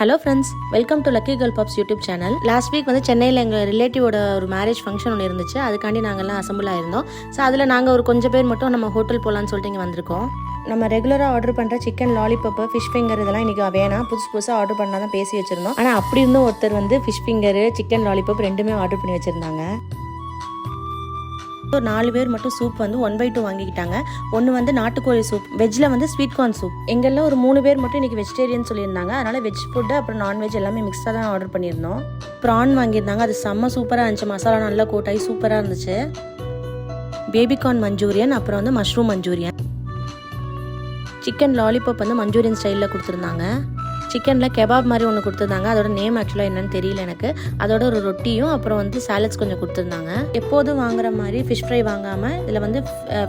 Hello friends, welcome to lucky girl puffs YouTube channel. Last week வந்து சென்னையில் எங்கள் ரிலேட்டிவோட ஒரு மேரேஜ் ஃபங்க்ஷன் ஒன்று இருந்துச்சு. அதுக்காண்டி நாங்கள்லாம் அசம்பிள் ஆயிருந்தோம். ஸோ அதில் நாங்கள் ஒரு கொஞ்சம் பேர் மட்டும் நம்ம ஹோட்டல் போகலான்னு சொல்லிட்டு இங்கே வந்திருக்கோம். நம்ம ரெகுலராக ஆர்டர் பண்ணுற சிக்கன் லாலிபப்பு, ஃபிஷ் ஃபிங்கர் இதெல்லாம் இன்றைக்கி வேணாம், புதுசாக ஆர்டர் பண்ணால் தான் பேசி வச்சுருந்தோம். ஆனால் அப்படி இருந்தும் ஒருத்தர் வந்து ஃபிஷ் ஃபிங்கரு, சிக்கன் லாலிபப் ரெண்டுமே ஆர்டர் பண்ணி வச்சுருந்தாங்க. ஒரு 4 பேர் மட்டும் சூப் வந்து 1/2 வாங்கிக்கிட்டாங்க. ஒன்று வந்து நாட்டுக்கோழி சூப், வெஜ்ஜில் வந்து ஸ்வீட் கார்ன் சூப். எங்கெல்லாம் ஒரு 3 பேர் மட்டும் இன்றைக்கி வெஜிடேரியன் சொல்லியிருந்தாங்க. அதனால் வெஜ் ஃபுட்டு அப்புறம் நான்வெஜ் எல்லாமே மிக்ஸாக தான் ஆர்டர் பண்ணியிருந்தோம். ப்ரான் வாங்கியிருந்தாங்க. அது செம்ம சூப்பராக இருந்துச்சு. மசாலா நல்லா கோட்டாகி சூப்பராக இருந்துச்சு. பேபிகார்ன் மஞ்சூரியன், அப்புறம் வந்து மஷ்ரூம் மஞ்சூரியன். சிக்கன் லாலிபப் வந்து மஞ்சூரியன் ஸ்டைலில் கொடுத்துருந்தாங்க. சிக்கனில் கெபாப் மாதிரி ஒன்று கொடுத்துருந்தாங்க. அதோட நேம் ஆக்சுவலாக என்னன்னு தெரியல எனக்கு. அதோட ஒரு ரொட்டியும் அப்புறம் வந்து சாலட்ஸ் கொஞ்சம் கொடுத்துருந்தாங்க. எப்போதும் வாங்குற மாதிரி ஃபிஷ் ஃப்ரை வாங்காமல் இதில் வந்து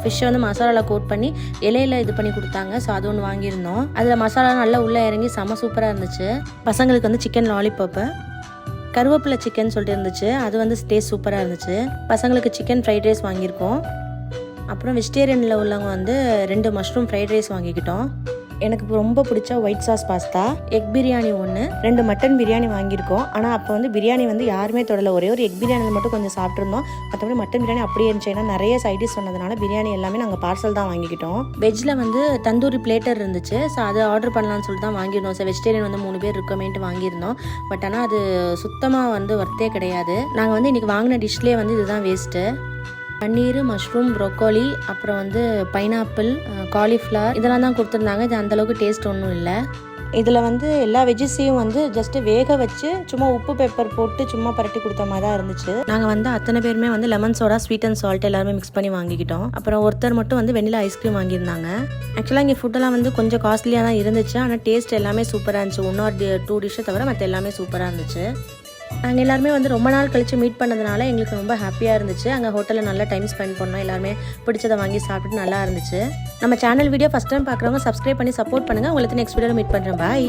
ஃபிஷ்ஷை வந்து மசாலாவில் கோட் பண்ணி இலையில இது பண்ணி கொடுத்தாங்க. ஸோ அது ஒன்று வாங்கியிருந்தோம். அதில் மசாலா நல்லா உள்ளே இறங்கி செம்ம சூப்பராக இருந்துச்சு. பசங்களுக்கு வந்து சிக்கன் லாலிபப்பு, கருவேப்பிலை சிக்கன் சொல்லிட்டு இருந்துச்சு. அது வந்து டேஸ்ட் சூப்பராக இருந்துச்சு. பசங்களுக்கு சிக்கன் ஃப்ரைட் ரைஸ் வாங்கியிருக்கோம். அப்புறம் வெஜிடேரியனில் உள்ளவங்க வந்து 2 மஷ்ரூம் ஃப்ரைட் ரைஸ் வாங்கிக்கிட்டோம். எனக்கு ரொம்ப பிடிச்ச white sauce pasta, egg biryani 1, 2 mutton biryani வாங்கியிருக்கோம். ஆனால் அப்போ வந்து பிரியாணி வந்து யாருமே தொடல. ஒரே ஒரு எக் பிரியாணியில் மட்டும் கொஞ்சம் சாப்பிட்ருந்தோம். மற்றபடி மட்டன் பிரியாணி அப்படியே இருந்துச்சு. ஏன்னா நிறைய சைடிஷ் சொன்னதுனால பிரியாணி எல்லாமே நாங்கள் பார்சல் தான் வாங்கிக்கிட்டோம். வெஜ்ஜில் வந்து தந்தூரி பிளேட்டர் இருந்துச்சு. ஸோ அதை ஆர்டர் பண்ணலான்னு சொல்லிட்டு தான் வாங்கியிருந்தோம். ஸோ வெஜிடேரியன் வந்து 3 பேர் இருக்கமேன்ட்டு வாங்கியிருந்தோம். பட் ஆனால் அது சுத்தமாக வந்து ஒர்த்தே கிடையாது. நாங்கள் வந்து இன்றைக்கி வாங்கின டிஷ்லேயே வந்து இதுதான் வேஸ்ட்டு. பன்னீர், மஷ்ரூம், ப்ரோக்கோலி, அப்புறம் வந்து பைனாப்பிள், காலிஃப்ளவர் இதெல்லாம் தான் கொடுத்துருந்தாங்க. இது அந்தளவுக்கு டேஸ்ட் ஒன்றும் இல்லை. இதில் வந்து எல்லா வெஜ்ஜஸையும் வந்து ஜஸ்ட்டு வேக வச்சு சும்மா உப்பு பெப்பர் போட்டு சும்மா பரட்டி கொடுத்த மாதிரி தான் இருந்துச்சு. நாங்கள் வந்து அத்தனை பேருமே வந்து lemon soda, sweet and salt எல்லாருமே மிக்ஸ் பண்ணி வாங்கிக்கிட்டோம். அப்புறம் ஒருத்தர் மட்டும் வந்து வெண்ணிலா ஐஸ்கிரீம் வாங்கியிருந்தாங்க. ஆக்சுவலாக இங்கே ஃபுட்டெல்லாம் வந்து கொஞ்சம் காஸ்ட்லியாக தான் இருந்துச்சு. ஆனால் டேஸ்ட் எல்லாமே சூப்பராக இருந்துச்சு. 1 or 2 டிஷ்ஷை தவிர மற்ற எல்லாமே சூப்பராக இருந்துச்சு. நாங்கள் எல்லாருமே வந்து ரொம்ப நாள் கழித்து மீட் பண்ணதுனால எங்களுக்கு ரொம்ப ஹாப்பியாக இருந்துச்சு. அங்கே ஹோட்டலில் நல்லா டைம் ஸ்பெண்ட் பண்ணோம். எல்லாருமே பிடிச்சதை வாங்கி சாப்பிட்டு நல்லா இருந்துச்சு. நம்ம சேனல் வீடியோ ஃபஸ்ட் டைம் பார்க்குறவங்க சப்ஸ்கிரைப் பண்ணி சப்போர்ட் பண்ணுங்கள். உங்களுக்கு நெக்ஸ்ட் வீடியோவில் மீட் பண்ணுறேன். பாய்.